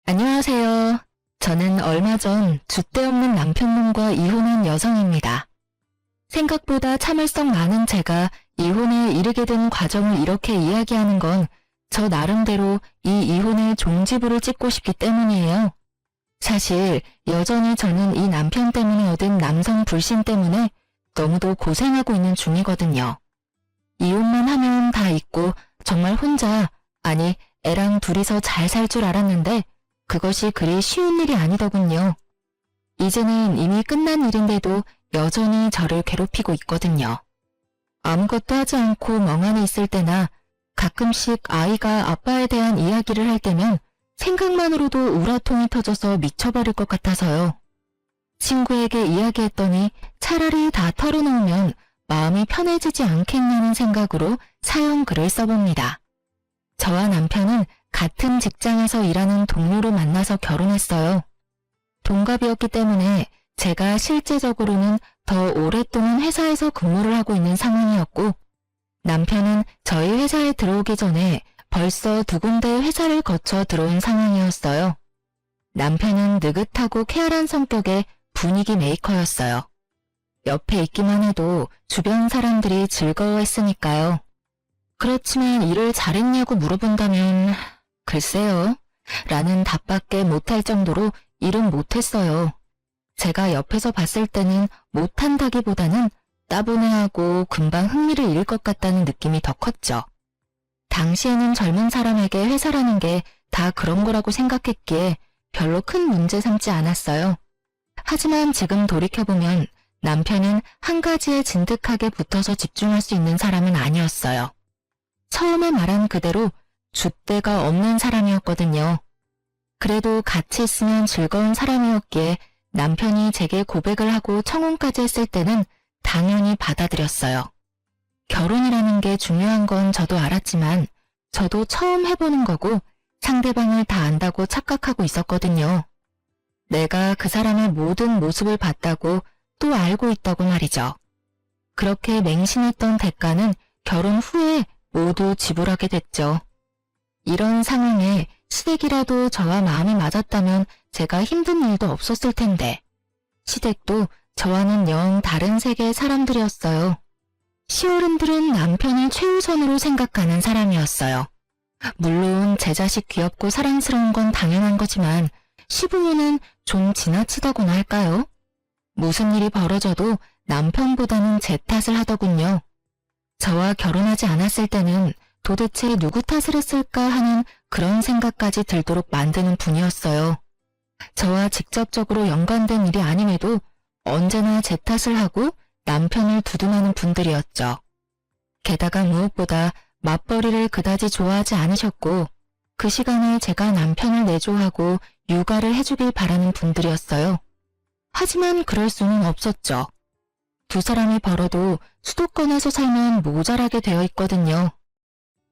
안녕하세요. 저는 얼마 전 줏대 없는 남편놈과 이혼한 여성입니다. 생각보다 참을성 많은 제가 이혼에 이르게 된 과정을 이렇게 이야기하는 건 저 나름대로 이 이혼의 종지부를 찍고 싶기 때문이에요. 사실 여전히 저는 이 남편 때문에 얻은 남성 불신 때문에 너무도 고생하고 있는 중이거든요. 이혼만 하면 다 잊고 정말 혼자, 아니 애랑 둘이서 잘 살 줄 알았는데 그것이 그리 쉬운 일이 아니더군요. 이제는 이미 끝난 일인데도 여전히 저를 괴롭히고 있거든요. 아무것도 하지 않고 멍하니 있을 때나 가끔씩 아이가 아빠에 대한 이야기를 할 때면 생각만으로도 우라통이 터져서 미쳐버릴 것 같아서요. 친구에게 이야기했더니 차라리 다 털어놓으면 마음이 편해지지 않겠냐는 생각으로 사연 글을 써봅니다. 저와 남편은 같은 직장에서 일하는 동료로 만나서 결혼했어요. 동갑이었기 때문에 제가 실제적으로는 더 오랫동안 회사에서 근무를 하고 있는 상황이었고, 남편은 저희 회사에 들어오기 전에 벌써 두 군데의 회사를 거쳐 들어온 상황이었어요. 남편은 느긋하고 쾌활한 성격의 분위기 메이커였어요. 옆에 있기만 해도 주변 사람들이 즐거워했으니까요. 그렇지만 일을 잘했냐고 물어본다면 글쎄요 라는 답밖에 못할 정도로 일은 못했어요. 제가 옆에서 봤을 때는 못한다기보다는 따분해하고 금방 흥미를 잃을 것 같다는 느낌이 더 컸죠. 당시에는 젊은 사람에게 회사라는 게 다 그런 거라고 생각했기에 별로 큰 문제 삼지 않았어요. 하지만 지금 돌이켜보면 남편은 한 가지에 진득하게 붙어서 집중할 수 있는 사람은 아니었어요. 처음에 말한 그대로 줏대가 없는 사람이었거든요. 그래도 같이 있으면 즐거운 사람이었기에 남편이 제게 고백을 하고 청혼까지 했을 때는 당연히 받아들였어요. 결혼이라는 게 중요한 건 저도 알았지만 저도 처음 해보는 거고 상대방을 다 안다고 착각하고 있었거든요. 내가 그 사람의 모든 모습을 봤다고 또 알고 있다고 말이죠. 그렇게 맹신했던 대가는 결혼 후에 모두 지불하게 됐죠. 이런 상황에 시댁이라도 저와 마음이 맞았다면 제가 힘든 일도 없었을 텐데 시댁도 저와는 영 다른 세계의 사람들이었어요. 시어른들은 남편을 최우선으로 생각하는 사람이었어요. 물론 제 자식 귀엽고 사랑스러운 건 당연한 거지만 시부모는 좀 지나치다고나 할까요? 무슨 일이 벌어져도 남편보다는 제 탓을 하더군요. 저와 결혼하지 않았을 때는 도대체 누구 탓을 했을까 하는 그런 생각까지 들도록 만드는 분이었어요. 저와 직접적으로 연관된 일이 아님에도 언제나 제 탓을 하고 남편을 두둔하는 분들이었죠. 게다가 무엇보다 맞벌이를 그다지 좋아하지 않으셨고 그 시간에 제가 남편을 내조하고 육아를 해주길 바라는 분들이었어요. 하지만 그럴 수는 없었죠. 두 사람이 벌어도 수도권에서 살면 모자라게 되어 있거든요.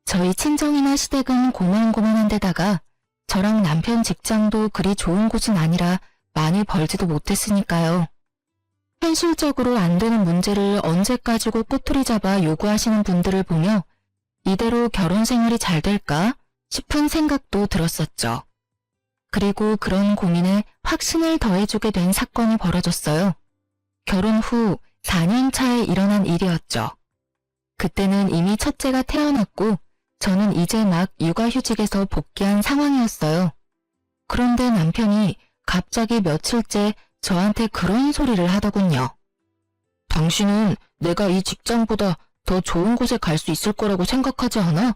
저희 친정이나 시댁은 고만고만한 데다가 저랑 남편 직장도 그리 좋은 곳은 아니라 많이 벌지도 못했으니까요. 현실적으로 안 되는 문제를 언제까지고 꼬투리 잡아 요구하시는 분들을 보며 이대로 결혼 생활이 잘 될까 싶은 생각도 들었었죠. 그리고 그런 고민에 확신을 더해주게 된 사건이 벌어졌어요. 결혼 후 4년 차에 일어난 일이었죠. 그때는 이미 첫째가 태어났고 저는 이제 막 육아휴직에서 복귀한 상황이었어요. 그런데 남편이 갑자기 며칠째 저한테 그런 소리를 하더군요. 당신은 내가 이 직장보다 더 좋은 곳에 갈 수 있을 거라고 생각하지 않아?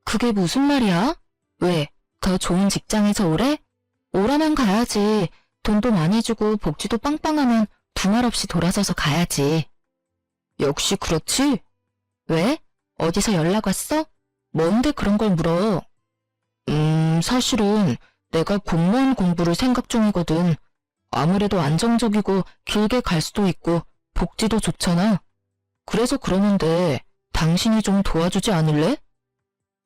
그게 무슨 말이야? 왜? 더 좋은 직장에서 오래? 오라면 가야지. 돈도 많이 주고 복지도 빵빵하면 두말 없이 돌아서서 가야지. 역시 그렇지? 왜? 어디서 연락 왔어? 뭔데 그런 걸 물어? 사실은 내가 공무원 공부를 생각 중이거든. 아무래도 안정적이고 길게 갈 수도 있고 복지도 좋잖아. 그래서 그러는데 당신이 좀 도와주지 않을래?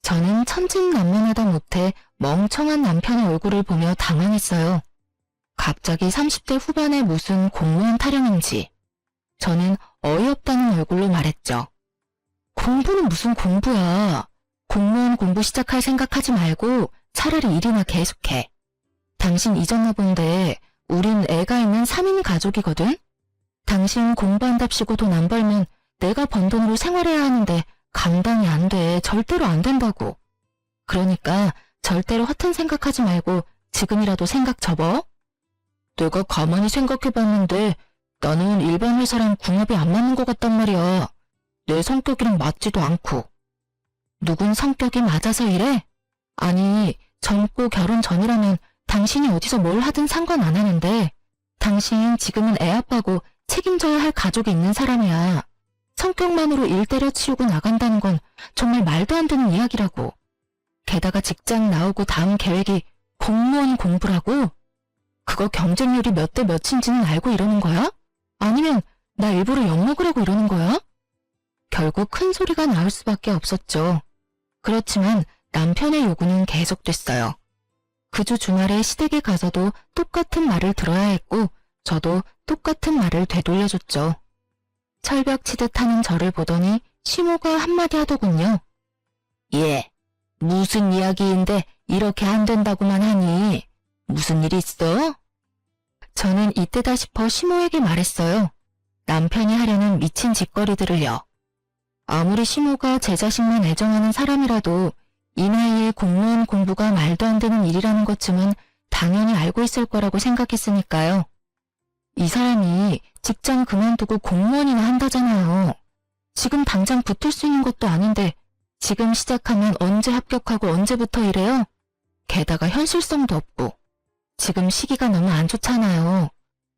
저는 천진난만하다 못해 멍청한 남편의 얼굴을 보며 당황했어요. 갑자기 30대 후반의 무슨 공무원 타령인지. 저는 어이없다는 얼굴로 말했죠. 공부는 무슨 공부야. 공무원 공부 시작할 생각하지 말고 차라리 일이나 계속해. 당신 잊었나 본데 우린 애가 있는 3인 가족이거든? 당신 공부한답시고 돈 안 벌면 내가 번 돈으로 생활해야 하는데 감당이 안 돼. 절대로 안 된다고. 그러니까 절대로 허튼 생각하지 말고 지금이라도 생각 접어. 내가 가만히 생각해봤는데 나는 일반 회사랑 궁합이 안 맞는 것 같단 말이야. 내 성격이랑 맞지도 않고. 누군 성격이 맞아서 이래? 아니, 젊고 결혼 전이라면 당신이 어디서 뭘 하든 상관 안 하는데 당신 지금은 애 아빠고 책임져야 할 가족이 있는 사람이야. 성격만으로 일 때려치우고 나간다는 건 정말 말도 안 되는 이야기라고. 게다가 직장 나오고 다음 계획이 공무원 공부라고? 그거 경쟁률이 몇 대 몇인지는 알고 이러는 거야? 아니면 나 일부러 엿먹으려고 이러는 거야? 결국 큰 소리가 나올 수밖에 없었죠. 그렇지만 남편의 요구는 계속됐어요. 그 주 주말에 시댁에 가서도 똑같은 말을 들어야 했고 저도 똑같은 말을 되돌려줬죠. 철벽 치듯 하는 저를 보더니 시모가 한마디 하더군요. 예, 무슨 이야기인데 이렇게 안 된다고만 하니 무슨 일 있어? 저는 이때다 싶어 시모에게 말했어요. 남편이 하려는 미친 짓거리들을요. 아무리 시모가 제 자식만 애정하는 사람이라도 이 나이에 공무원 공부가 말도 안 되는 일이라는 것쯤은 당연히 알고 있을 거라고 생각했으니까요. 이 사람이 직장 그만두고 공무원이나 한다잖아요. 지금 당장 붙을 수 있는 것도 아닌데 지금 시작하면 언제 합격하고 언제부터 이래요? 게다가 현실성도 없고 지금 시기가 너무 안 좋잖아요.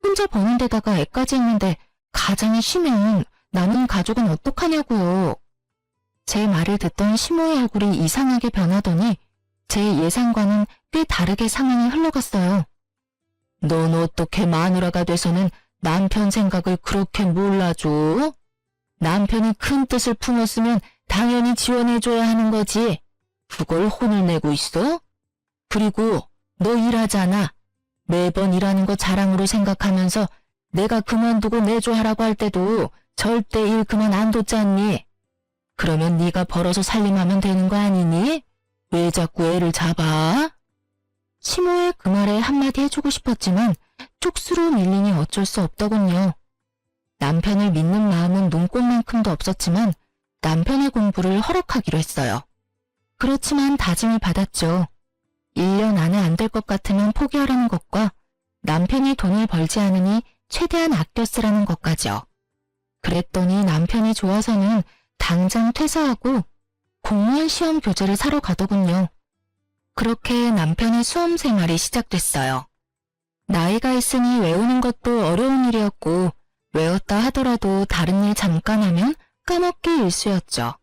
혼자 버는 데다가 애까지 있는데 가장이 쉬면 남은 가족은 어떡하냐고요. 제 말을 듣던 시모의 얼굴이 이상하게 변하더니 제 예상과는 꽤 다르게 상황이 흘러갔어요. 넌 어떻게 마누라가 돼서는 남편 생각을 그렇게 몰라줘? 남편이 큰 뜻을 품었으면 당연히 지원해줘야 하는 거지. 그걸 혼을 내고 있어? 그리고 너 일하잖아. 매번 일하는 거 자랑으로 생각하면서 내가 그만두고 내조하라고 할 때도 절대 일 그만 안 뒀지 않니? 그러면 네가 벌어서 살림하면 되는 거 아니니? 왜 자꾸 애를 잡아? 시모의 그 말에 한마디 해주고 싶었지만 쪽수로 밀리니 어쩔 수 없더군요. 남편을 믿는 마음은 눈꽃만큼도 없었지만 남편의 공부를 허락하기로 했어요. 그렇지만 다짐을 받았죠. 1년 안에 안 될 것 같으면 포기하라는 것과 남편이 돈을 벌지 않으니 최대한 아껴 쓰라는 것까지요. 그랬더니 남편이 좋아서는 당장 퇴사하고 공무원 시험 교재를 사러 가더군요. 그렇게 남편의 수험 생활이 시작됐어요. 나이가 있으니 외우는 것도 어려운 일이었고 외웠다 하더라도 다른 일 잠깐 하면 까먹기 일쑤였죠.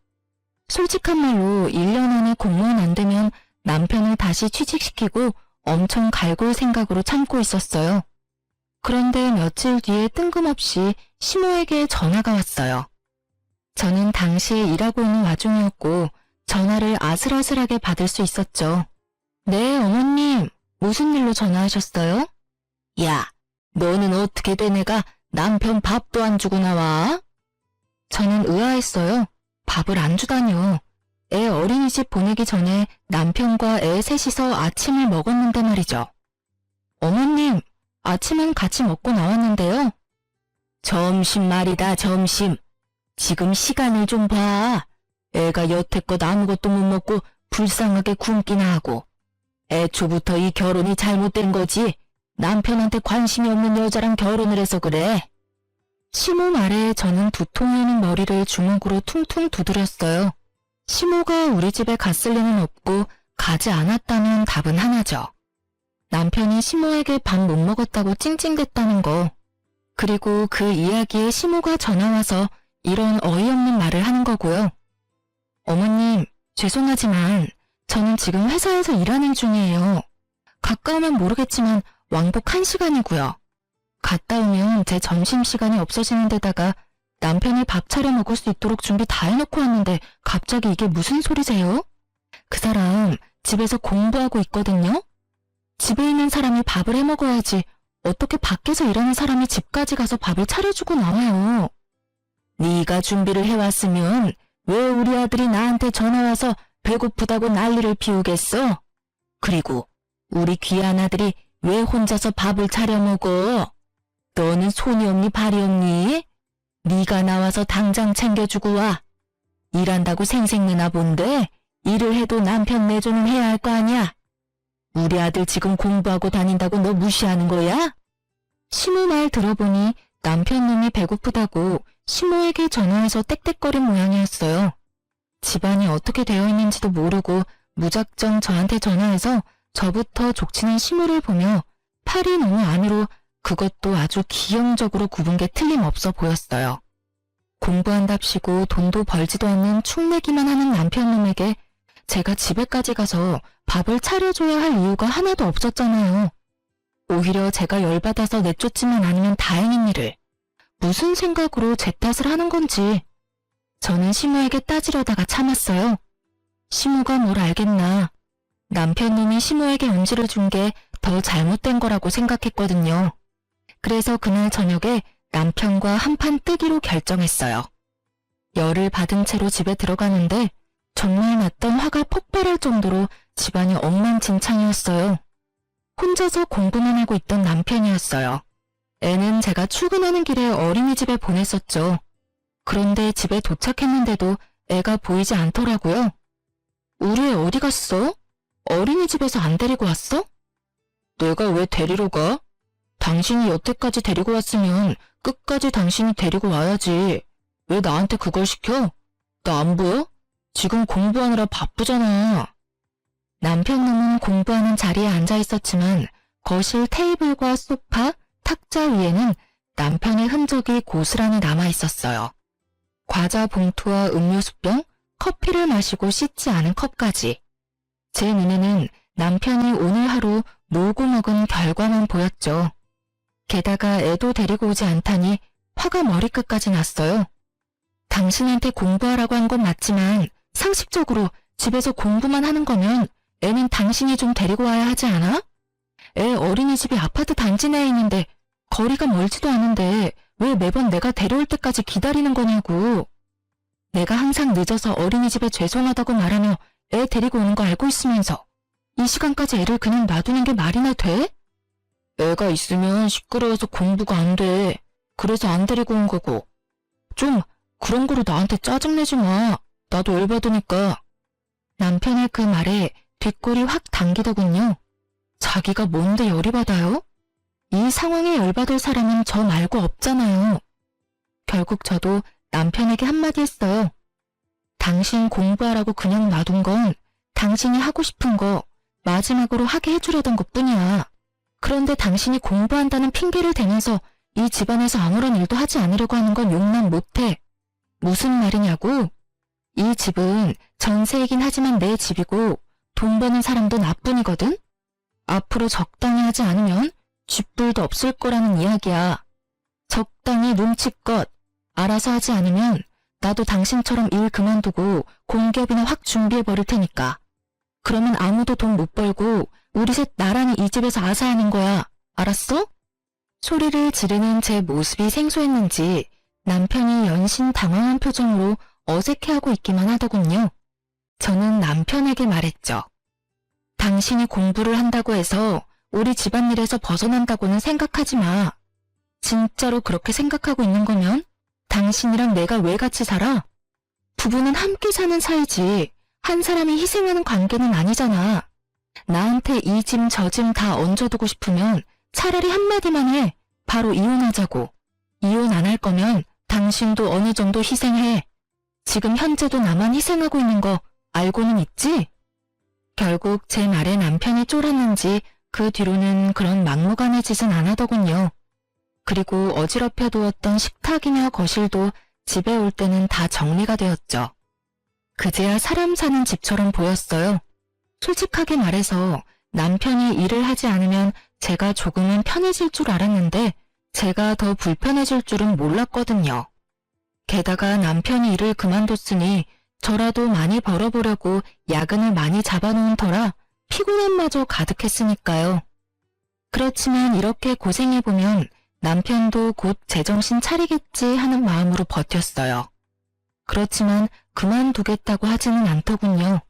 솔직한 말로 1년 안에 공무원 안 되면 남편을 다시 취직시키고 엄청 갈굴 생각으로 참고 있었어요. 그런데 며칠 뒤에 뜬금없이 시모에게 전화가 왔어요. 저는 당시에 일하고 있는 와중이었고 전화를 아슬아슬하게 받을 수 있었죠. 네, 어머님. 무슨 일로 전화하셨어요? 야, 너는 어떻게 된 애가 남편 밥도 안 주고 나와? 저는 의아했어요. 밥을 안 주다니요. 애 어린이집 보내기 전에 남편과 애 셋이서 아침을 먹었는데 말이죠. 어머님, 아침은 같이 먹고 나왔는데요. 점심 말이다, 점심. 지금 시간을 좀 봐. 애가 여태껏 아무것도 못 먹고 불쌍하게 굶기나 하고. 애초부터 이 결혼이 잘못된 거지. 남편한테 관심이 없는 여자랑 결혼을 해서 그래. 시모 말에 저는 두통이 오는 머리를 주먹으로 퉁퉁 두드렸어요. 시모가 우리 집에 갔을 리는 없고 가지 않았다는 답은 하나죠. 남편이 시모에게 밥 못 먹었다고 찡찡댔다는 거. 그리고 그 이야기에 시모가 전화와서 이런 어이없는 말을 하는 거고요. 어머님, 죄송하지만 저는 지금 회사에서 일하는 중이에요. 가까우면 모르겠지만 왕복 1시간이고요. 갔다 오면 제 점심시간이 없어지는 데다가 남편이 밥 차려 먹을 수 있도록 준비 다 해놓고 왔는데 갑자기 이게 무슨 소리세요? 그 사람 집에서 공부하고 있거든요? 집에 있는 사람이 밥을 해 먹어야지 어떻게 밖에서 일하는 사람이 집까지 가서 밥을 차려주고 나와요. 네가 준비를 해왔으면 왜 우리 아들이 나한테 전화와서 배고프다고 난리를 피우겠어? 그리고 우리 귀한 아들이 왜 혼자서 밥을 차려 먹어? 너는 손이 없니 발이 없니? 네가 나와서 당장 챙겨주고 와. 일한다고 생색내나 본데 일을 해도 남편 내조는 해야 할 거 아니야. 우리 아들 지금 공부하고 다닌다고 너 무시하는 거야? 시모 말 들어보니 남편 놈이 배고프다고 시모에게 전화해서 떽떽거린 모양이었어요. 집안이 어떻게 되어 있는지도 모르고 무작정 저한테 전화해서 저부터 족치는 시모를 보며 팔이 너무 안으로 그것도 아주 기형적으로 굽은 게 틀림없어 보였어요. 공부한답시고 돈도 벌지도 않는 축내기만 하는 남편놈에게 제가 집에까지 가서 밥을 차려줘야 할 이유가 하나도 없었잖아요. 오히려 제가 열받아서 내쫓지만 않으면 다행인 일을 무슨 생각으로 제 탓을 하는 건지 저는 시모에게 따지려다가 참았어요. 시모가 뭘 알겠나. 남편놈이 시모에게 음식을 준 게 더 잘못된 거라고 생각했거든요. 그래서 그날 저녁에 남편과 한판 뜨기로 결정했어요. 열을 받은 채로 집에 들어가는데 정말 났던 화가 폭발할 정도로 집안이 엉망진창이었어요. 혼자서 공부만 하고 있던 남편이었어요. 애는 제가 출근하는 길에 어린이집에 보냈었죠. 그런데 집에 도착했는데도 애가 보이지 않더라고요. 우리 애 어디 갔어? 어린이집에서 안 데리고 왔어? 내가 왜 데리러 가? 당신이 여태까지 데리고 왔으면 끝까지 당신이 데리고 와야지. 왜 나한테 그걸 시켜? 나 안 보여? 지금 공부하느라 바쁘잖아. 남편놈은 공부하는 자리에 앉아 있었지만 거실 테이블과 소파, 탁자 위에는 남편의 흔적이 고스란히 남아 있었어요. 과자 봉투와 음료수병, 커피를 마시고 씻지 않은 컵까지. 제 눈에는 남편이 오늘 하루 놀고 먹은 결과만 보였죠. 게다가 애도 데리고 오지 않다니 화가 머리끝까지 났어요. 당신한테 공부하라고 한 건 맞지만 상식적으로 집에서 공부만 하는 거면 애는 당신이 좀 데리고 와야 하지 않아? 애 어린이집이 아파트 단지 내에 있는데 거리가 멀지도 않은데 왜 매번 내가 데려올 때까지 기다리는 거냐고. 내가 항상 늦어서 어린이집에 죄송하다고 말하며 애 데리고 오는 거 알고 있으면서 이 시간까지 애를 그냥 놔두는 게 말이나 돼? 애가 있으면 시끄러워서 공부가 안 돼. 그래서 안 데리고 온 거고. 좀 그런 거로 나한테 짜증내지 마. 나도 열받으니까. 남편의 그 말에 뒷골이 확 당기더군요. 자기가 뭔데 열이 받아요? 이 상황에 열받을 사람은 저 말고 없잖아요. 결국 저도 남편에게 한마디 했어요. 당신 공부하라고 그냥 놔둔 건 당신이 하고 싶은 거 마지막으로 하게 해주려던 것뿐이야. 그런데 당신이 공부한다는 핑계를 대면서 이 집안에서 아무런 일도 하지 않으려고 하는 건 용납 못해. 무슨 말이냐고? 이 집은 전세이긴 하지만 내 집이고 돈 버는 사람도 나뿐이거든? 앞으로 적당히 하지 않으면 쥐뿔도 없을 거라는 이야기야. 적당히 눈치껏 알아서 하지 않으면 나도 당신처럼 일 그만두고 공기업이나 확 준비해버릴 테니까. 그러면 아무도 돈 못 벌고 우리 셋 나란히 이 집에서 아사하는 거야. 알았어? 소리를 지르는 제 모습이 생소했는지 남편이 연신 당황한 표정으로 어색해하고 있기만 하더군요. 저는 남편에게 말했죠. 당신이 공부를 한다고 해서 우리 집안일에서 벗어난다고는 생각하지 마. 진짜로 그렇게 생각하고 있는 거면 당신이랑 내가 왜 같이 살아? 부부는 함께 사는 사이지 한 사람이 희생하는 관계는 아니잖아. 나한테 이 짐 저 짐 다 얹어두고 싶으면 차라리 한마디만 해. 바로 이혼하자고. 이혼 안 할 거면 당신도 어느 정도 희생해. 지금 현재도 나만 희생하고 있는 거 알고는 있지? 결국 제 말에 남편이 쫄았는지 그 뒤로는 그런 막무가내 짓은 안 하더군요. 그리고 어지럽혀 두었던 식탁이며 거실도 집에 올 때는 다 정리가 되었죠. 그제야 사람 사는 집처럼 보였어요. 솔직하게 말해서 남편이 일을 하지 않으면 제가 조금은 편해질 줄 알았는데 제가 더 불편해질 줄은 몰랐거든요. 게다가 남편이 일을 그만뒀으니 저라도 많이 벌어보려고 야근을 많이 잡아놓은 터라 피곤함마저 가득했으니까요. 그렇지만 이렇게 고생해보면 남편도 곧 제정신 차리겠지 하는 마음으로 버텼어요. 그렇지만 그만두겠다고 하지는 않더군요.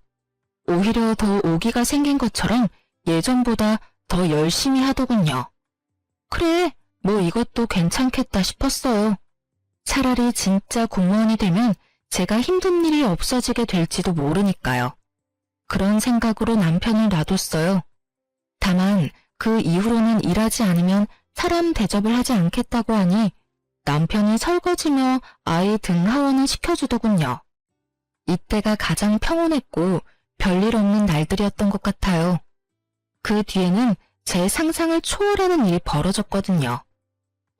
오히려 더 오기가 생긴 것처럼 예전보다 더 열심히 하더군요. 그래, 뭐 이것도 괜찮겠다 싶었어요. 차라리 진짜 공무원이 되면 제가 힘든 일이 없어지게 될지도 모르니까요. 그런 생각으로 남편을 놔뒀어요. 다만 그 이후로는 일하지 않으면 사람 대접을 하지 않겠다고 하니 남편이 설거지며 아이 등 하원을 시켜주더군요. 이때가 가장 평온했고 별일 없는 날들이었던 것 같아요. 그 뒤에는 제 상상을 초월하는 일이 벌어졌거든요.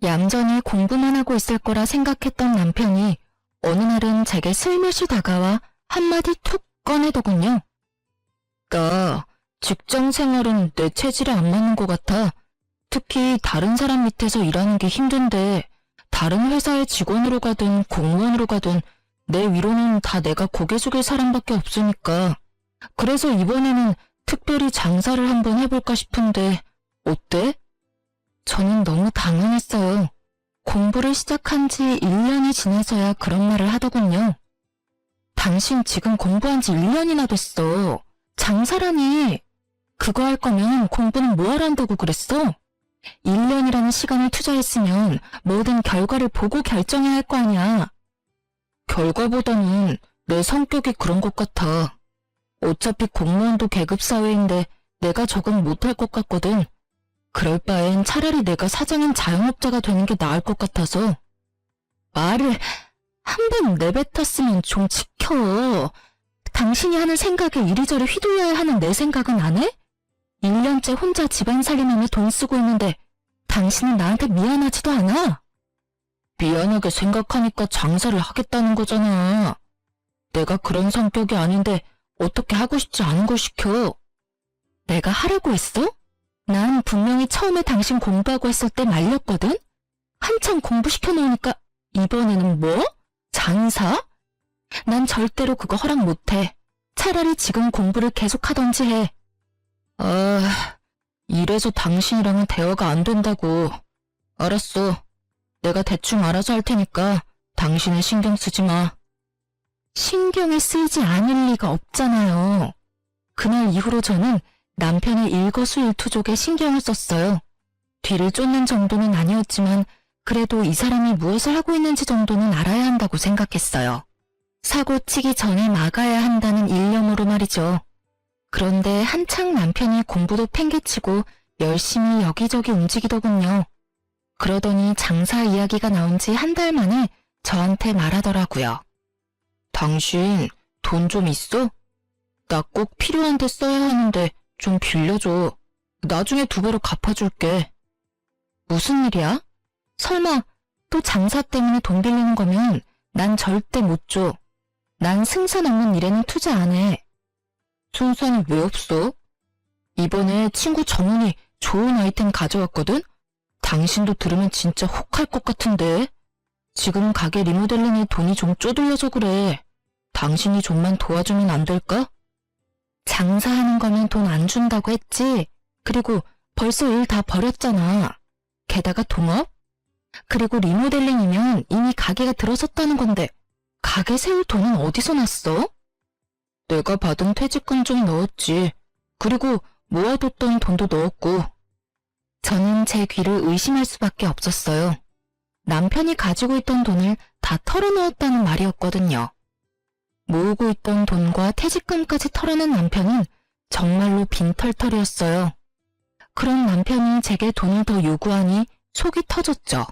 얌전히 공부만 하고 있을 거라 생각했던 남편이 어느 날은 제게 슬며시 다가와 한마디 툭 꺼내더군요. 나 직장 생활은 내 체질에 안 맞는 것 같아. 특히 다른 사람 밑에서 일하는 게 힘든데 다른 회사의 직원으로 가든 공무원으로 가든 내 위로는 다 내가 고개 숙일 사람밖에 없으니까. 그래서 이번에는 특별히 장사를 한번 해볼까 싶은데 어때? 저는 너무 당황했어요. 공부를 시작한 지 1년이 지나서야 그런 말을 하더군요. 당신 지금 공부한 지 1년이나 됐어. 장사라니. 그거 할 거면 공부는 뭐하러 한다고 그랬어? 1년이라는 시간을 투자했으면 뭐든 결과를 보고 결정해야 할 거 아니야. 결과보다는 내 성격이 그런 것 같아. 어차피 공무원도 계급사회인데 내가 적응 못할 것 같거든. 그럴 바엔 차라리 내가 사장인 자영업자가 되는 게 나을 것 같아서. 말을 한 번 내뱉었으면 좀 지켜. 당신이 하는 생각에 이리저리 휘둘려야 하는 내 생각은 안 해? 1년째 혼자 집안 살림하며 돈 쓰고 있는데 당신은 나한테 미안하지도 않아? 미안하게 생각하니까 장사를 하겠다는 거잖아. 내가 그런 성격이 아닌데 어떻게 하고 싶지 않은 걸 시켜. 내가 하라고 했어? 난 분명히 처음에 당신 공부하고 했을 때 말렸거든? 한참 공부시켜 놓으니까 이번에는 뭐? 장사? 난 절대로 그거 허락 못해. 차라리 지금 공부를 계속하던지 해. 이래서 당신이랑은 대화가 안 된다고. 알았어. 내가 대충 알아서 할 테니까 당신은 신경 쓰지 마. 신경을 쓰이지 않을 리가 없잖아요. 그날 이후로 저는 남편의 일거수일투족에 신경을 썼어요. 뒤를 쫓는 정도는 아니었지만 그래도 이 사람이 무엇을 하고 있는지 정도는 알아야 한다고 생각했어요. 사고 치기 전에 막아야 한다는 일념으로 말이죠. 그런데 한창 남편이 공부도 팽개치고 열심히 여기저기 움직이더군요. 그러더니 장사 이야기가 나온 지 한 달 만에 저한테 말하더라고요. 당신 돈 좀 있어? 나 꼭 필요한데 써야 하는데 좀 빌려줘. 나중에 2배로 갚아줄게. 무슨 일이야? 설마 또 장사 때문에 돈 빌리는 거면 난 절대 못 줘. 난 승산 없는 일에는 투자 안 해. 승산이 왜 없어? 이번에 친구 정훈이 좋은 아이템 가져왔거든? 당신도 들으면 진짜 혹할 것 같은데. 지금 가게 리모델링에 돈이 좀 쪼들려서 그래. 당신이 좀만 도와주면 안 될까? 장사하는 거면 돈 안 준다고 했지. 그리고 벌써 일 다 버렸잖아. 게다가 동업? 그리고 리모델링이면 이미 가게가 들어섰다는 건데 가게 세울 돈은 어디서 났어? 내가 받은 퇴직금 좀 넣었지. 그리고 모아뒀던 돈도 넣었고. 저는 제 귀를 의심할 수밖에 없었어요. 남편이 가지고 있던 돈을 다 털어넣었다는 말이었거든요. 모으고 있던 돈과 퇴직금까지 털어낸 남편은 정말로 빈털털이었어요. 그런 남편이 제게 돈을 더 요구하니 속이 터졌죠.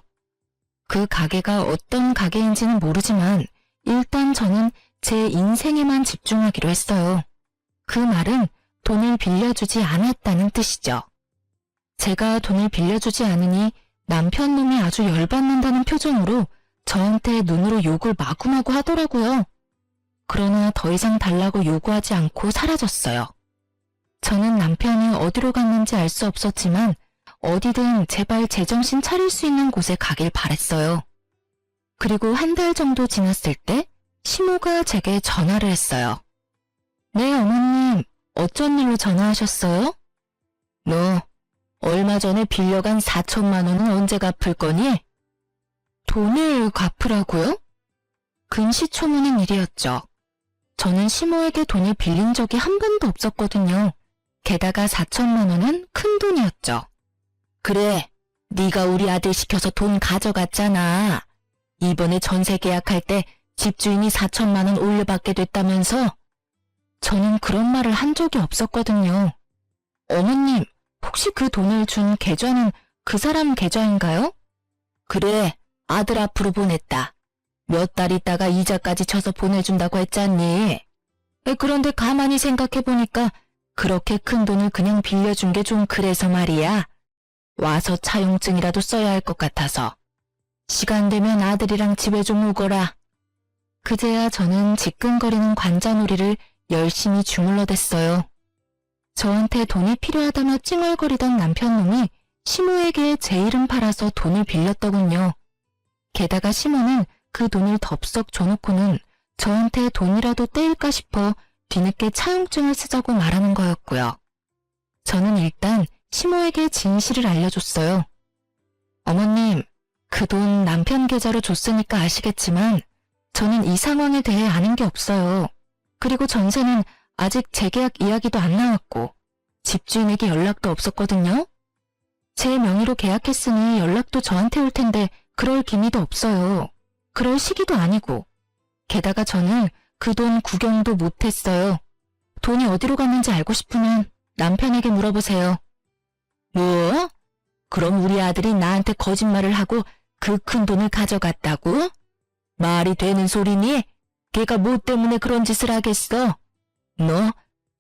그 가게가 어떤 가게인지는 모르지만 일단 저는 제 인생에만 집중하기로 했어요. 그 말은 돈을 빌려주지 않았다는 뜻이죠. 제가 돈을 빌려주지 않으니 남편 놈이 아주 열받는다는 표정으로 저한테 눈으로 욕을 마구마구 하더라고요. 그러나 더 이상 달라고 요구하지 않고 사라졌어요. 저는 남편이 어디로 갔는지 알 수 없었지만 어디든 제발 제정신 차릴 수 있는 곳에 가길 바랬어요. 그리고 한 달 정도 지났을 때 시모가 제게 전화를 했어요. 네, 어머님. 어쩐 일로 전화하셨어요? 너 얼마 전에 빌려간 4천만 원은 언제 갚을 거니? 돈을 갚으라고요? 금시초문인 일이었죠. 저는 시모에게 돈을 빌린 적이 한 번도 없었거든요. 게다가 4천만 원은 큰 돈이었죠. 그래, 네가 우리 아들 시켜서 돈 가져갔잖아. 이번에 전세 계약할 때 집주인이 4천만 원 올려받게 됐다면서? 저는 그런 말을 한 적이 없었거든요. 어머님, 혹시 그 돈을 준 계좌는 그 사람 계좌인가요? 그래, 아들 앞으로 보냈다. 몇 달 있다가 이자까지 쳐서 보내준다고 했잖니. 그런데 가만히 생각해보니까 그렇게 큰 돈을 그냥 빌려준 게 좀 그래서 말이야. 와서 차용증이라도 써야 할 것 같아서. 시간 되면 아들이랑 집에 좀 오거라. 그제야 저는 지끈거리는 관자놀이를 열심히 주물러댔어요. 저한테 돈이 필요하다며 찡얼거리던 남편놈이 시모에게 제 이름 팔아서 돈을 빌렸더군요. 게다가 시모는 그 돈을 덥석 줘놓고는 저한테 돈이라도 떼일까 싶어 뒤늦게 차용증을 쓰자고 말하는 거였고요. 저는 일단 시모에게 진실을 알려줬어요. 어머님, 그 돈 남편 계좌로 줬으니까 아시겠지만 저는 이 상황에 대해 아는 게 없어요. 그리고 전세는 아직 재계약 이야기도 안 나왔고 집주인에게 연락도 없었거든요. 제 명의로 계약했으니 연락도 저한테 올 텐데 그럴 기미도 없어요. 그럴 시기도 아니고. 게다가 저는 그 돈 구경도 못했어요. 돈이 어디로 갔는지 알고 싶으면 남편에게 물어보세요. 뭐? 그럼 우리 아들이 나한테 거짓말을 하고 그 큰 돈을 가져갔다고? 말이 되는 소리니? 걔가 뭐 때문에 그런 짓을 하겠어? 너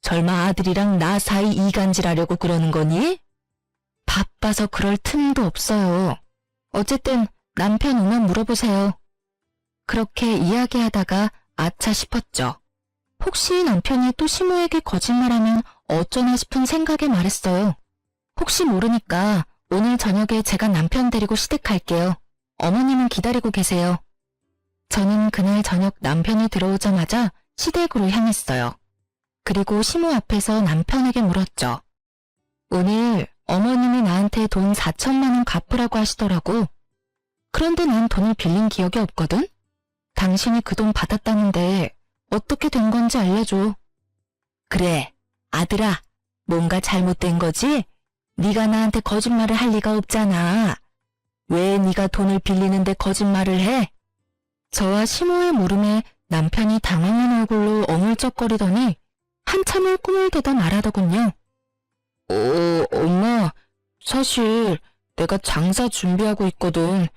설마 아들이랑 나 사이 이간질하려고 그러는 거니? 바빠서 그럴 틈도 없어요. 어쨌든 남편 오면 물어보세요. 그렇게 이야기하다가 아차 싶었죠. 혹시 남편이 또 시모에게 거짓말하면 어쩌나 싶은 생각에 말했어요. 혹시 모르니까 오늘 저녁에 제가 남편 데리고 시댁 갈게요. 어머님은 기다리고 계세요. 저는 그날 저녁 남편이 들어오자마자 시댁으로 향했어요. 그리고 시모 앞에서 남편에게 물었죠. 오늘 어머님이 나한테 돈 4천만 원 갚으라고 하시더라고. 그런데 난 돈을 빌린 기억이 없거든? 당신이 그 돈 받았다는데 어떻게 된 건지 알려줘. 그래, 아들아, 뭔가 잘못된 거지? 네가 나한테 거짓말을 할 리가 없잖아. 왜 네가 돈을 빌리는데 거짓말을 해? 저와 시모의 물음에 남편이 당황한 얼굴로 어물쩍거리더니 한참을 꿈을 대다 말하더군요. 엄마, 사실 내가 장사 준비하고 있거든.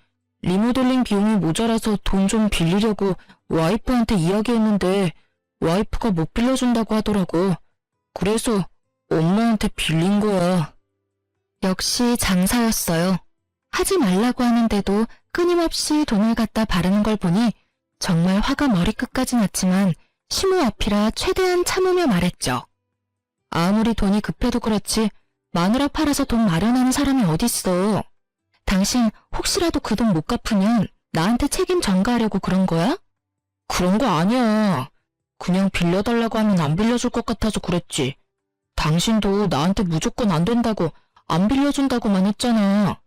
리모델링 비용이 모자라서 돈 좀 빌리려고 와이프한테 이야기했는데 와이프가 못 빌려준다고 하더라고. 그래서 엄마한테 빌린 거야. 역시 장사였어요. 하지 말라고 하는데도 끊임없이 돈을 갖다 바르는 걸 보니 정말 화가 머리끝까지 났지만 시모 앞이라 최대한 참으며 말했죠. 아무리 돈이 급해도 그렇지 마누라 팔아서 돈 마련하는 사람이 어딨어. 당신 혹시라도 그 돈 못 갚으면 나한테 책임 전가하려고 그런 거야? 그런 거 아니야. 그냥 빌려달라고 하면 안 빌려줄 것 같아서 그랬지. 당신도 나한테 무조건 안 된다고 안 빌려준다고만 했잖아.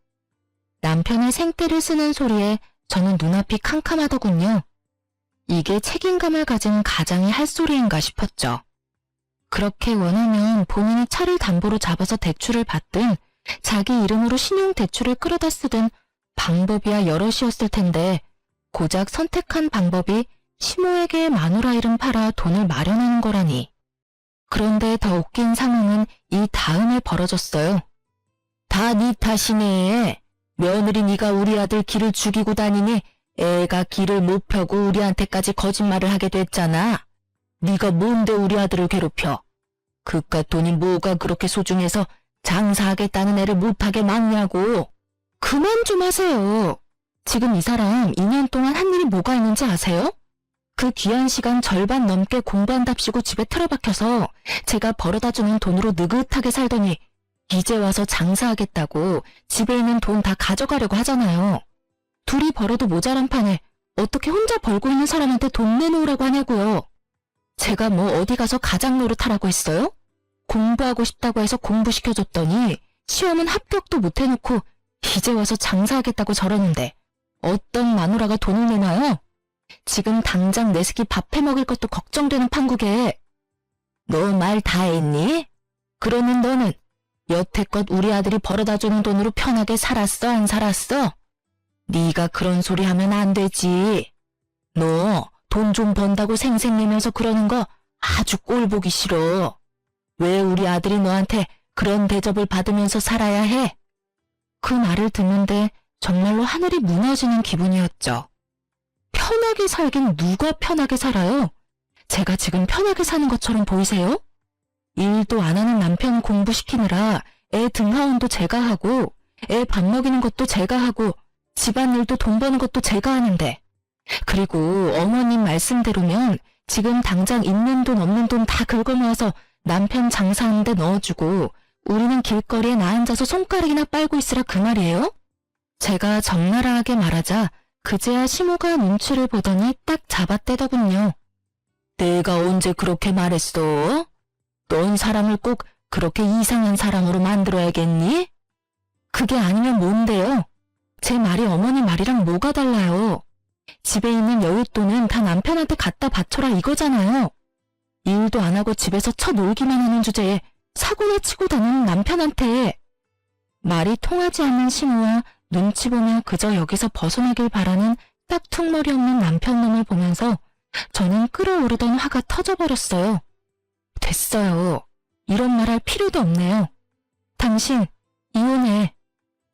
남편의 생떼를 쓰는 소리에 저는 눈앞이 캄캄하더군요. 이게 책임감을 가진 가장이 할 소리인가 싶었죠. 그렇게 원하면 본인이 차를 담보로 잡아서 대출을 받든 자기 이름으로 신용대출을 끌어다 쓰든 방법이야 여럿이었을 텐데 고작 선택한 방법이 시모에게 마누라 이름 팔아 돈을 마련하는 거라니. 그런데 더 웃긴 상황은 이 다음에 벌어졌어요. 다 네 탓이네. 며느리 네가 우리 아들 길을 죽이고 다니니 애가 길을 못 펴고 우리한테까지 거짓말을 하게 됐잖아. 네가 뭔데 우리 아들을 괴롭혀. 그깟 돈이 뭐가 그렇게 소중해서 장사하겠다는 애를 못하게 막냐고. 그만 좀 하세요. 지금 이 사람 2년 동안 한 일이 뭐가 있는지 아세요? 그 귀한 시간 절반 넘게 공부한답시고 집에 틀어박혀서 제가 벌어다주는 돈으로 느긋하게 살더니 이제 와서 장사하겠다고 집에 있는 돈 다 가져가려고 하잖아요. 둘이 벌어도 모자란 판에 어떻게 혼자 벌고 있는 사람한테 돈 내놓으라고 하냐고요. 제가 뭐 어디 가서 가장 노릇하라고 했어요? 공부하고 싶다고 해서 공부시켜줬더니 시험은 합격도 못 해놓고 이제 와서 장사하겠다고 저러는데 어떤 마누라가 돈을 내놔요? 지금 당장 내스키 밥 해먹을 것도 걱정되는 판국에. 너 말 다 했니? 그러는 너는 여태껏 우리 아들이 벌어다주는 돈으로 편하게 살았어, 안 살았어? 네가 그런 소리 하면 안 되지. 너 돈 좀 번다고 생색내면서 그러는 거 아주 꼴 보기 싫어. 왜 우리 아들이 너한테 그런 대접을 받으면서 살아야 해? 그 말을 듣는데 정말로 하늘이 무너지는 기분이었죠. 편하게 살긴 누가 편하게 살아요? 제가 지금 편하게 사는 것처럼 보이세요? 일도 안 하는 남편 공부시키느라 애 등하원도 제가 하고 애 밥 먹이는 것도 제가 하고 집안일도 돈 버는 것도 제가 하는데, 그리고 어머님 말씀대로면 지금 당장 있는 돈 없는 돈 다 긁어모아서 남편 장사하는 데 넣어주고 우리는 길거리에 나 앉아서 손가락이나 빨고 있으라 그 말이에요? 제가 적나라하게 말하자 그제야 시모가 눈치를 보더니 딱 잡아떼더군요. 내가 언제 그렇게 말했어? 넌 사람을 꼭 그렇게 이상한 사람으로 만들어야겠니? 그게 아니면 뭔데요? 제 말이 어머니 말이랑 뭐가 달라요? 집에 있는 여윳돈은 다 남편한테 갖다 바쳐라 이거잖아요. 일도 안 하고 집에서 쳐놀기만 하는 주제에 사고나 치고 다니는 남편한테. 말이 통하지 않는 시모와 눈치 보며 그저 여기서 벗어나길 바라는 딱2머리 없는 남편놈을 보면서 저는 끓어오르던 화가 터져버렸어요. 됐어요. 이런 말 할 필요도 없네요. 당신 이혼해.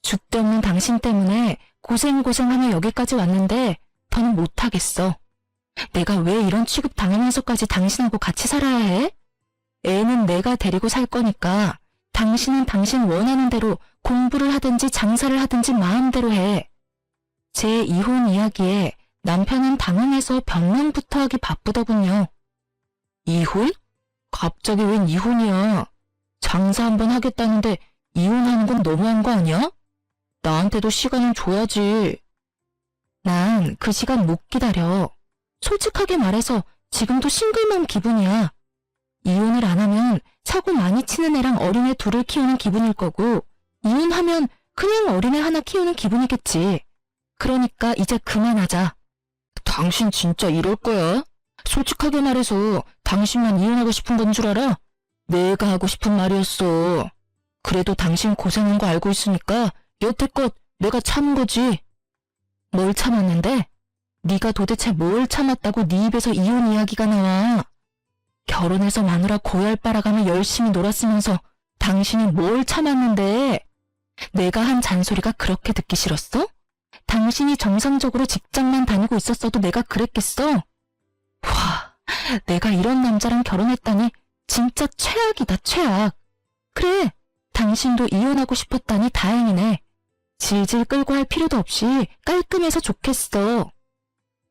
줏대 없는 당신 때문에 고생하며 여기까지 왔는데 더는 못하겠어. 내가 왜 이런 취급 당하면서까지 당신하고 같이 살아야 해? 애는 내가 데리고 살 거니까 당신은 당신 원하는 대로 공부를 하든지 장사를 하든지 마음대로 해. 제 이혼 이야기에 남편은 당황해서 변명부터 하기 바쁘더군요. 이혼? 갑자기 웬 이혼이야. 장사 한번 하겠다는데 이혼하는 건 너무한 거 아니야? 나한테도 시간을 줘야지. 난 그 시간 못 기다려. 솔직하게 말해서 지금도 싱글맘 기분이야. 이혼을 안 하면 사고 많이 치는 애랑 어린애 둘을 키우는 기분일 거고, 이혼하면 그냥 어린애 하나 키우는 기분이겠지. 그러니까 이제 그만하자. 당신 진짜 이럴 거야? 솔직하게 말해서 당신만 이혼하고 싶은 건 줄 알아? 내가 하고 싶은 말이었어. 그래도 당신 고생한 거 알고 있으니까 여태껏 내가 참은 거지. 뭘 참았는데? 네가 도대체 뭘 참았다고 네 입에서 이혼 이야기가 나와. 결혼해서 마누라 고열 빨아가며 열심히 놀았으면서 당신이 뭘 참았는데? 내가 한 잔소리가 그렇게 듣기 싫었어? 당신이 정상적으로 직장만 다니고 있었어도 내가 그랬겠어? 와, 내가 이런 남자랑 결혼했다니 진짜 최악이다, 최악. 그래, 당신도 이혼하고 싶었다니 다행이네. 질질 끌고 할 필요도 없이 깔끔해서 좋겠어.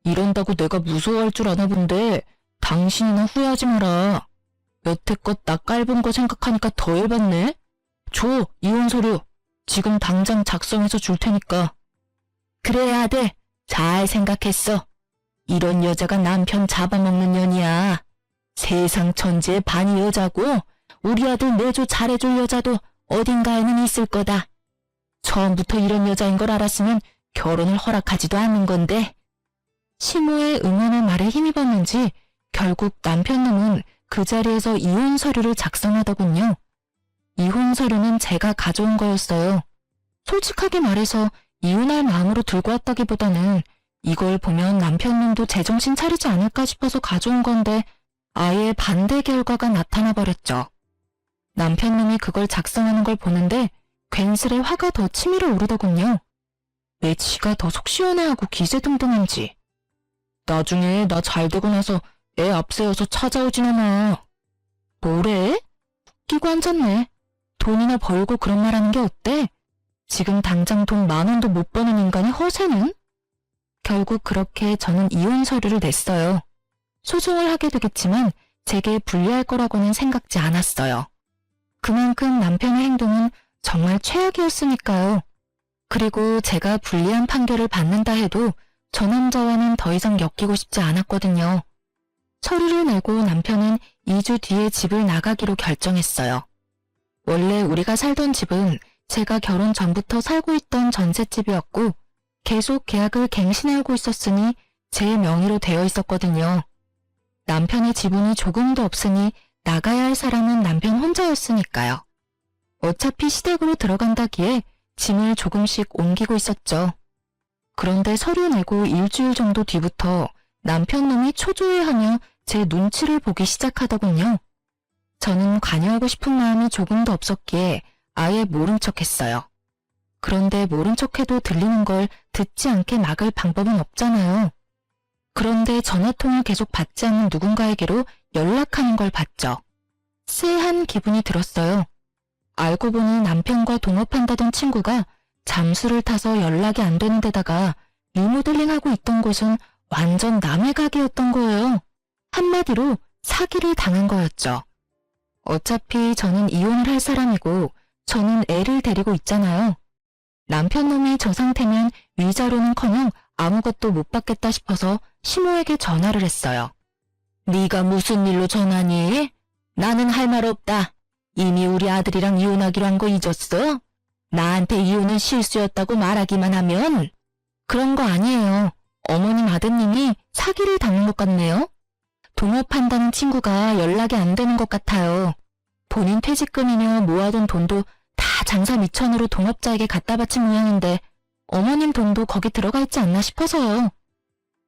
이런다고 내가 무서워할 줄 아나 본데 당신이나 후회하지 마라. 여태껏 나 깔본 거 생각하니까 더 열받네. 줘, 이혼 서류. 지금 당장 작성해서 줄 테니까. 그래야 돼. 잘 생각했어. 이런 여자가 남편 잡아먹는 년이야. 세상 천지에 반이 여자고 우리 아들 내조 잘해줄 여자도 어딘가에는 있을 거다. 처음부터 이런 여자인 걸 알았으면 결혼을 허락하지도 않는 건데. 시모의 응원의 말에 힘입었는지 결국 남편놈은 그 자리에서 이혼 서류를 작성하더군요. 이혼 서류는 제가 가져온 거였어요. 솔직하게 말해서 이혼할 마음으로 들고 왔다기보다는 이걸 보면 남편놈도 제정신 차리지 않을까 싶어서 가져온 건데 아예 반대 결과가 나타나 버렸죠. 남편놈이 그걸 작성하는 걸 보는데 괜스레 화가 더 치밀어 오르더군요. 내 지가 더 속 시원해하고 기세등등한지. 나중에 나 잘되고 나서 애 앞세워서 찾아오진 않아. 뭐래? 웃기고 앉았네. 돈이나 벌고 그런 말 하는 게 어때? 지금 당장 돈 10,000원도 못 버는 인간이 허세는? 결국 그렇게 저는 이혼 서류를 냈어요. 소송을 하게 되겠지만 제게 불리할 거라고는 생각지 않았어요. 그만큼 남편의 행동은 정말 최악이었으니까요. 그리고 제가 불리한 판결을 받는다 해도 저 남자와는 더 이상 엮이고 싶지 않았거든요. 서류를 내고 남편은 2주 뒤에 집을 나가기로 결정했어요. 원래 우리가 살던 집은 제가 결혼 전부터 살고 있던 전셋집이었고 계속 계약을 갱신해오고 있었으니 제 명의로 되어 있었거든요. 남편의 지분이 조금도 없으니 나가야 할 사람은 남편 혼자였으니까요. 어차피 시댁으로 들어간다기에 짐을 조금씩 옮기고 있었죠. 그런데 서류 내고 일주일 정도 뒤부터 남편 놈이 초조해하며 제 눈치를 보기 시작하더군요. 저는 관여하고 싶은 마음이 조금도 없었기에 아예 모른 척했어요. 그런데 모른 척해도 들리는 걸 듣지 않게 막을 방법은 없잖아요. 그런데 전화통을 계속 받지 않는 누군가에게로 연락하는 걸 봤죠. 쎄한 기분이 들었어요. 알고 보니 남편과 동업한다던 친구가 잠수를 타서 연락이 안 되는 데다가 리모델링하고 있던 곳은 완전 남의 가게였던 거예요. 한마디로 사기를 당한 거였죠. 어차피 저는 이혼을 할 사람이고 저는 애를 데리고 있잖아요. 남편 놈이 저 상태면 위자료는커녕 아무것도 못 받겠다 싶어서 시모에게 전화를 했어요. 네가 무슨 일로 전화니? 나는 할 말 없다. 이미 우리 아들이랑 이혼하기로 한 거 잊었어? 나한테 이혼은 실수였다고 말하기만 하면? 그런 거 아니에요. 어머님 아드님이 사기를 당한 것 같네요. 동업한다는 친구가 연락이 안 되는 것 같아요. 본인 퇴직금이며 모아둔 돈도 다 장사 미천으로 동업자에게 갖다 바친 모양인데 어머님 돈도 거기 들어가 있지 않나 싶어서요.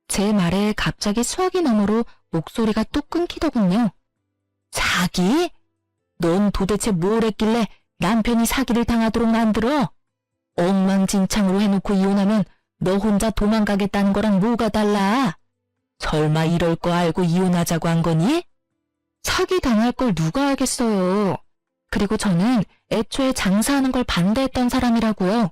제 말에 갑자기 수화기 너머로 목소리가 뚝 끊기더군요. 사기? 넌 도대체 뭘 했길래 남편이 사기를 당하도록 만들어? 엉망진창으로 해놓고 이혼하면 너 혼자 도망가겠다는 거랑 뭐가 달라? 설마 이럴 거 알고 이혼하자고 한 거니? 사기 당할 걸 누가 알겠어요. 그리고 저는 애초에 장사하는 걸 반대했던 사람이라고요.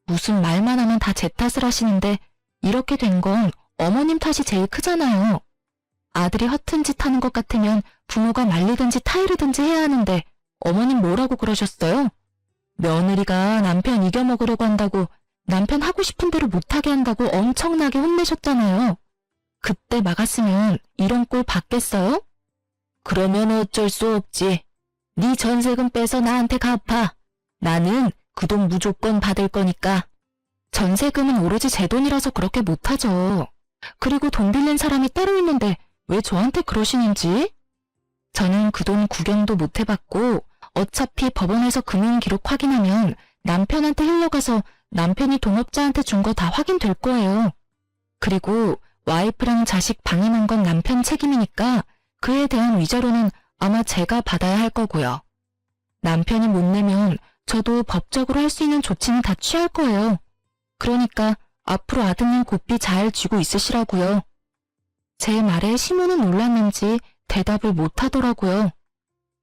무슨 말만 하면 다 제 탓을 하시는데 이렇게 된 건 어머님 탓이 제일 크잖아요. 아들이 허튼 짓 하는 것 같으면 부모가 말리든지 타이르든지 해야 하는데 어머님 뭐라고 그러셨어요? 며느리가 남편 이겨먹으려고 한다고 남편 하고 싶은 대로 못하게 한다고 엄청나게 혼내셨잖아요. 그때 막았으면 이런 꼴 받겠어요? 그러면 어쩔 수 없지. 네 전세금 빼서 나한테 갚아. 나는 그 돈 무조건 받을 거니까. 전세금은 오로지 제 돈이라서 그렇게 못하죠. 그리고 돈 빌린 사람이 따로 있는데 왜 저한테 그러시는지? 저는 그 돈 구경도 못 해봤고 어차피 법원에서 금융 기록 확인하면 남편한테 흘러가서 남편이 동업자한테 준 거 다 확인될 거예요. 그리고 와이프랑 자식 방임한 건 남편 책임이니까 그에 대한 위자료는 아마 제가 받아야 할 거고요. 남편이 못 내면 저도 법적으로 할 수 있는 조치는 다 취할 거예요. 그러니까 앞으로 아드님 고삐 잘 쥐고 있으시라고요. 제 말에 시모는 놀랐는지 대답을 못 하더라고요.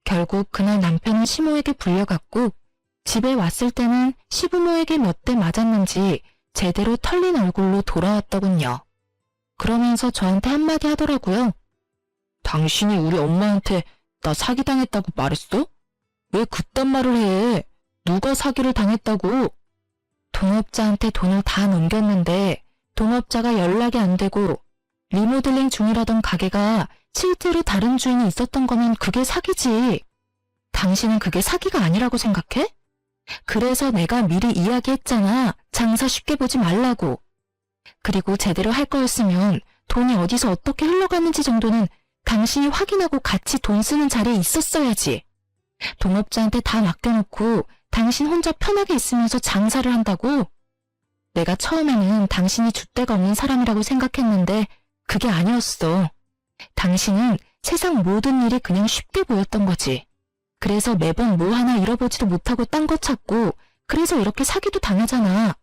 결국 그날 남편은 시모에게 불려갔고 집에 왔을 때는 시부모에게 몇 대 맞았는지 제대로 털린 얼굴로 돌아왔더군요. 그러면서 저한테 한마디 하더라고요. 당신이 우리 엄마한테 나 사기당했다고 말했어? 왜 그딴 말을 해? 누가 사기를 당했다고? 동업자한테 돈을 다 넘겼는데 동업자가 연락이 안 되고 리모델링 중이라던 가게가 실제로 다른 주인이 있었던 거면 그게 사기지. 당신은 그게 사기가 아니라고 생각해? 그래서 내가 미리 이야기했잖아. 장사 쉽게 보지 말라고. 그리고 제대로 할 거였으면 돈이 어디서 어떻게 흘러갔는지 정도는 당신이 확인하고 같이 돈 쓰는 자리에 있었어야지. 동업자한테 다 맡겨놓고 당신 혼자 편하게 있으면서 장사를 한다고? 내가 처음에는 당신이 줏대가 없는 사람이라고 생각했는데 그게 아니었어. 당신은 세상 모든 일이 그냥 쉽게 보였던 거지. 그래서 매번 뭐 하나 잃어보지도 못하고 딴 거 찾고 그래서 이렇게 사기도 당하잖아.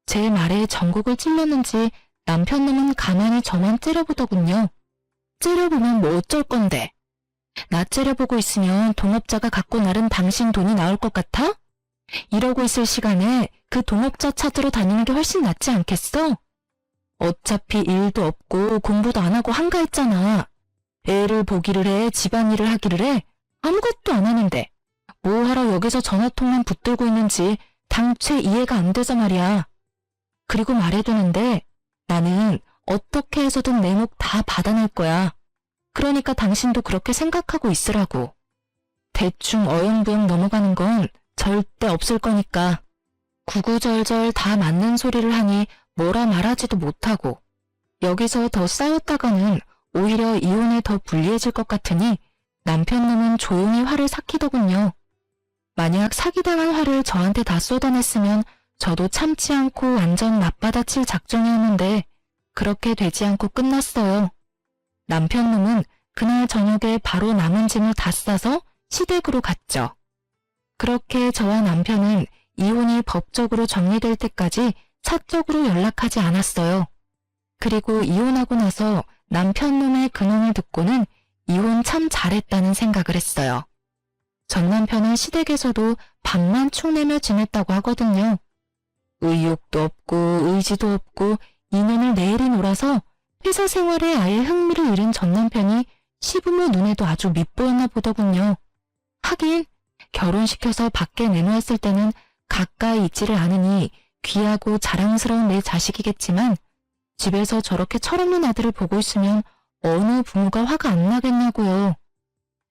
제 말에 전곡을 찔렀는지 남편 놈은 가만히 저만 째려보더군요. 째려보면 뭐 어쩔 건데. 나 째려보고 있으면 동업자가 갖고 나른 당신 돈이 나올 것 같아? 이러고 있을 시간에 그 동업자 찾으러 다니는 게 훨씬 낫지 않겠어? 어차피 일도 없고 공부도 안 하고 한가했잖아. 애를 보기를 해, 집안일을 하기를 해. 아무것도 안 하는데 뭐하러 여기서 전화통만 붙들고 있는지 당최 이해가 안 돼서 말이야. 그리고 말해두는데 나는 어떻게 해서든 내 목 다 받아낼 거야. 그러니까 당신도 그렇게 생각하고 있으라고. 대충 어영부영 넘어가는 건 절대 없을 거니까. 구구절절 다 맞는 소리를 하니 뭐라 말하지도 못하고 여기서 더 싸웠다가는 오히려 이혼에 더 불리해질 것 같으니 남편 놈은 조용히 화를 삭히더군요. 만약 사기당한 화를 저한테 다 쏟아냈으면 저도 참지 않고 완전 맞받아칠 작정이었는데 그렇게 되지 않고 끝났어요. 남편 놈은 그날 저녁에 바로 남은 짐을 다 싸서 시댁으로 갔죠. 그렇게 저와 남편은 이혼이 법적으로 정리될 때까지 사적으로 연락하지 않았어요. 그리고 이혼하고 나서 남편 놈의 근황을 듣고는 이혼 참 잘했다는 생각을 했어요. 전 남편은 시댁에서도 밥만 축내며 지냈다고 하거든요. 의욕도 없고 의지도 없고 이년을 내일이 놀아서 회사 생활에 아예 흥미를 잃은 전 남편이 시부모 눈에도 아주 밉보였나 보더군요. 하긴 결혼시켜서 밖에 내놓았을 때는 가까이 있지를 않으니 귀하고 자랑스러운 내 자식이겠지만 집에서 저렇게 철없는 아들을 보고 있으면 어느 부모가 화가 안 나겠냐고요.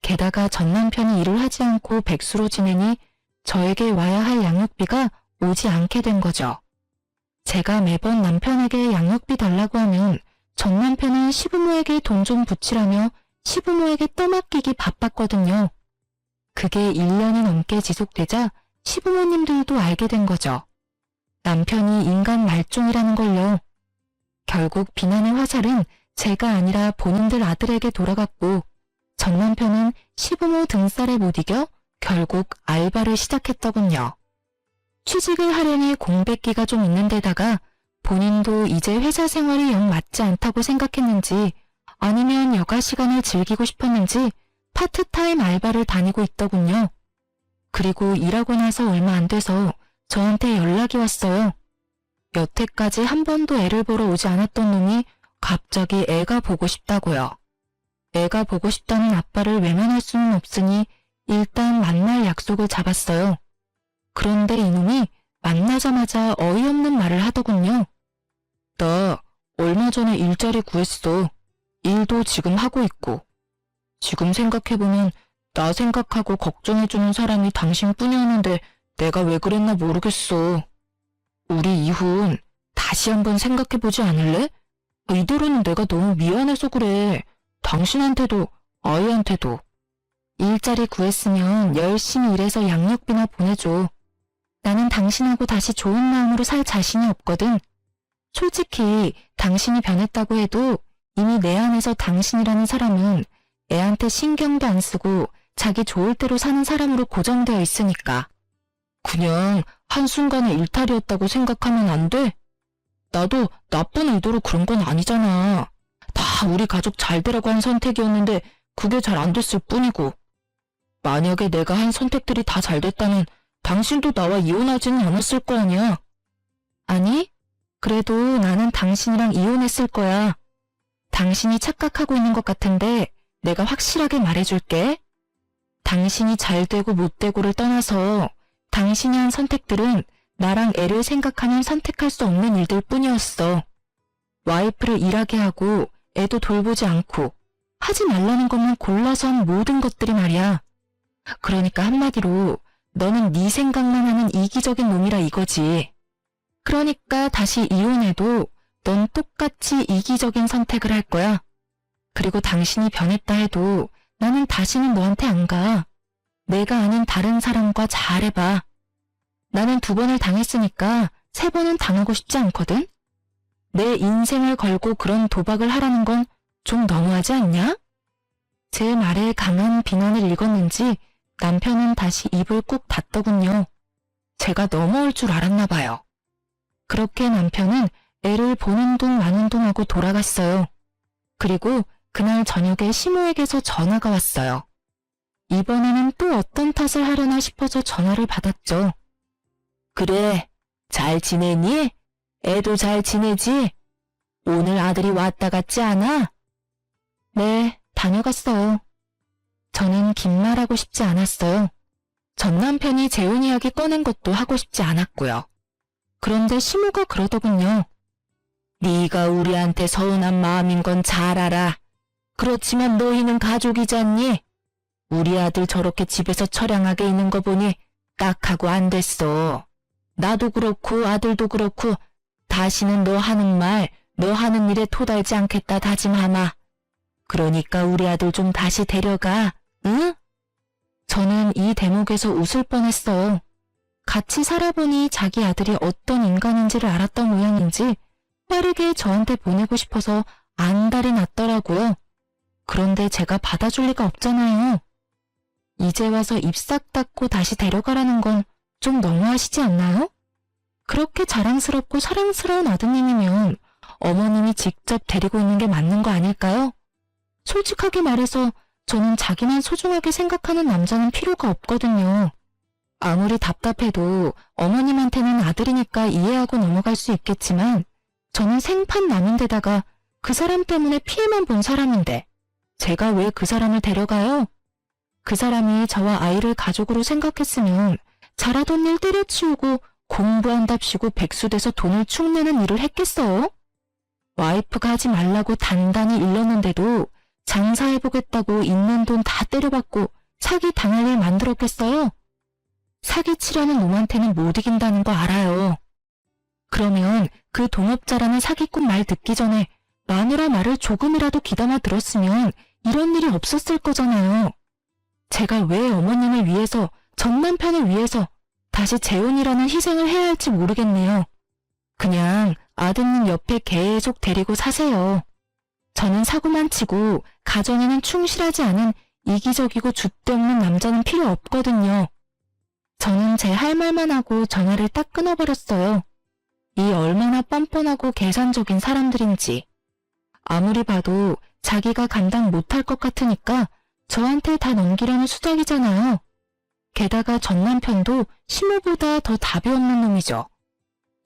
게다가 전 남편이 일을 하지 않고 백수로 지내니 저에게 와야 할 양육비가 오지 않게 된 거죠. 제가 매번 남편에게 양육비 달라고 하면 전 남편은 시부모에게 돈 좀 붙이라며 시부모에게 떠맡기기 바빴거든요. 그게 1년이 넘게 지속되자 시부모님들도 알게 된 거죠. 남편이 인간 말종이라는 걸요. 결국 비난의 화살은 제가 아니라 본인들 아들에게 돌아갔고 전 남편은 시부모 등살에 못 이겨 결국 알바를 시작했더군요. 취직을 하려니 공백기가 좀 있는 데다가 본인도 이제 회사 생활이 영 맞지 않다고 생각했는지 아니면 여가 시간을 즐기고 싶었는지 파트타임 알바를 다니고 있더군요. 그리고 일하고 나서 얼마 안 돼서 저한테 연락이 왔어요. 여태까지 한 번도 애를 보러 오지 않았던 놈이 갑자기 애가 보고 싶다고요. 애가 보고 싶다는 아빠를 외면할 수는 없으니 일단 만날 약속을 잡았어요. 그런데 이놈이 만나자마자 어이없는 말을 하더군요. 나 얼마 전에 일자리 구했어. 일도 지금 하고 있고. 지금 생각해보면 나 생각하고 걱정해주는 사람이 당신뿐이었는데 내가 왜 그랬나 모르겠어. 우리 이혼 다시 한번 생각해보지 않을래? 이대로는 내가 너무 미안해서 그래. 당신한테도 아이한테도. 일자리 구했으면 열심히 일해서 양육비나 보내줘. 나는 당신하고 다시 좋은 마음으로 살 자신이 없거든. 솔직히 당신이 변했다고 해도 이미 내 안에서 당신이라는 사람은 애한테 신경도 안 쓰고 자기 좋을 대로 사는 사람으로 고정되어 있으니까. 그냥 한순간의 일탈이었다고 생각하면 안 돼? 나도 나쁜 의도로 그런 건 아니잖아. 다 우리 가족 잘 되라고 한 선택이었는데 그게 잘 안 됐을 뿐이고. 만약에 내가 한 선택들이 다 잘 됐다면 당신도 나와 이혼하지는 않았을 거 아니야. 아니, 그래도 나는 당신이랑 이혼했을 거야. 당신이 착각하고 있는 것 같은데 내가 확실하게 말해줄게. 당신이 잘 되고 못 되고를 떠나서 당신이 한 선택들은 나랑 애를 생각하면 선택할 수 없는 일들 뿐이었어. 와이프를 일하게 하고 애도 돌보지 않고 하지 말라는 것만 골라서 한 모든 것들이 말이야. 그러니까 한마디로 너는 네 생각만 하는 이기적인 놈이라 이거지. 그러니까 다시 이혼해도 넌 똑같이 이기적인 선택을 할 거야. 그리고 당신이 변했다 해도 나는 다시는 너한테 안 가. 내가 아는 다른 사람과 잘해봐. 나는 2번을 당했으니까 3번은 당하고 싶지 않거든? 내 인생을 걸고 그런 도박을 하라는 건 좀 너무하지 않냐? 제 말에 강한 비난을 읽었는지 남편은 다시 입을 꾹 닫더군요. 제가 넘어올 줄 알았나 봐요. 그렇게 남편은 애를 보는 둥 마는 둥 하고 돌아갔어요. 그리고 그날 저녁에 시모에게서 전화가 왔어요. 이번에는 또 어떤 탓을 하려나 싶어서 전화를 받았죠. 그래, 잘 지내니? 애도 잘 지내지? 오늘 아들이 왔다 갔지 않아? 네, 다녀갔어요. 저는 긴 말하고 싶지 않았어요. 전 남편이 재혼 이야기 꺼낸 것도 하고 싶지 않았고요. 그런데 시모가 그러더군요. 네가 우리한테 서운한 마음인 건 잘 알아. 그렇지만 너희는 가족이잖니? 우리 아들 저렇게 집에서 처량하게 있는 거 보니 딱 하고 안 됐어. 나도 그렇고 아들도 그렇고 다시는 너 하는 말, 너 하는 일에 토달지 않겠다 다짐하마. 그러니까 우리 아들 좀 다시 데려가. 응? 저는 이 대목에서 웃을 뻔했어요. 같이 살아보니 자기 아들이 어떤 인간인지를 알았던 모양인지 빠르게 저한테 보내고 싶어서 안달이 났더라고요. 그런데 제가 받아줄 리가 없잖아요. 이제 와서 입 싹 닫고 다시 데려가라는 건 좀 너무하시지 않나요? 그렇게 자랑스럽고 사랑스러운 아드님이면 어머님이 직접 데리고 있는 게 맞는 거 아닐까요? 솔직하게 말해서 저는 자기만 소중하게 생각하는 남자는 필요가 없거든요. 아무리 답답해도 어머님한테는 아들이니까 이해하고 넘어갈 수 있겠지만 저는 생판 남인데다가 그 사람 때문에 피해만 본 사람인데 제가 왜 그 사람을 데려가요? 그 사람이 저와 아이를 가족으로 생각했으면 잘하던 일 때려치우고 공부한답시고 백수돼서 돈을 축내는 일을 했겠어요? 와이프가 하지 말라고 단단히 일렀는데도 장사해보겠다고 있는 돈 다 때려받고 사기 당할 일 만들었겠어요? 사기치려는 놈한테는 못 이긴다는 거 알아요. 그러면 그 동업자라는 사기꾼 말 듣기 전에 마누라 말을 조금이라도 귀담아 들었으면 이런 일이 없었을 거잖아요. 제가 왜 어머님을 위해서, 전 남편을 위해서 다시 재혼이라는 희생을 해야 할지 모르겠네요. 그냥 아드님 옆에 계속 데리고 사세요. 저는 사고만 치고 가정에는 충실하지 않은 이기적이고 줏대없는 남자는 필요 없거든요. 저는 제 할 말만 하고 전화를 딱 끊어버렸어요. 이 얼마나 뻔뻔하고 계산적인 사람들인지. 아무리 봐도 자기가 감당 못할 것 같으니까 저한테 다 넘기려는 수작이잖아요. 게다가 전 남편도 시모보다 더 답이 없는 놈이죠.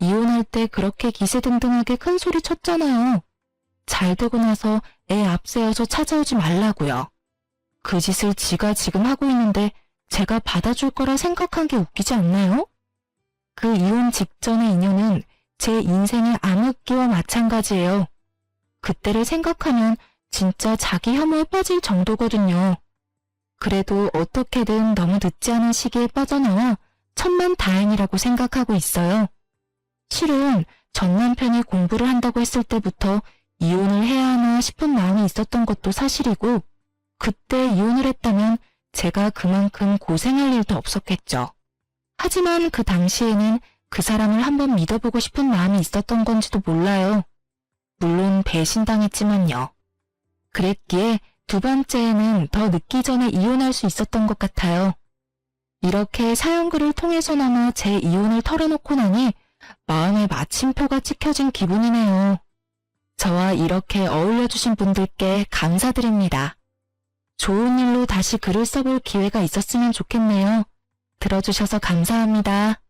이혼할 때 그렇게 기세등등하게 큰 소리 쳤잖아요. 잘 되고 나서 애 앞세워서 찾아오지 말라고요. 그 짓을 지가 지금 하고 있는데 제가 받아줄 거라 생각한 게 웃기지 않나요? 그 이혼 직전의 인연은 제 인생의 암흑기와 마찬가지예요. 그때를 생각하면 진짜 자기 혐오에 빠질 정도거든요. 그래도 어떻게든 너무 늦지 않은 시기에 빠져나와 천만다행이라고 생각하고 있어요. 실은 전 남편이 공부를 한다고 했을 때부터 이혼을 해야 하나 싶은 마음이 있었던 것도 사실이고 그때 이혼을 했다면 제가 그만큼 고생할 일도 없었겠죠. 하지만 그 당시에는 그 사람을 한번 믿어보고 싶은 마음이 있었던 건지도 몰라요. 물론 배신당했지만요. 그랬기에 두 번째에는 더 늦기 전에 이혼할 수 있었던 것 같아요. 이렇게 사연글을 통해서나마 제 이혼을 털어놓고 나니 마음에 마침표가 찍혀진 기분이네요. 저와 이렇게 어울려주신 분들께 감사드립니다. 좋은 일로 다시 글을 써볼 기회가 있었으면 좋겠네요. 들어주셔서 감사합니다.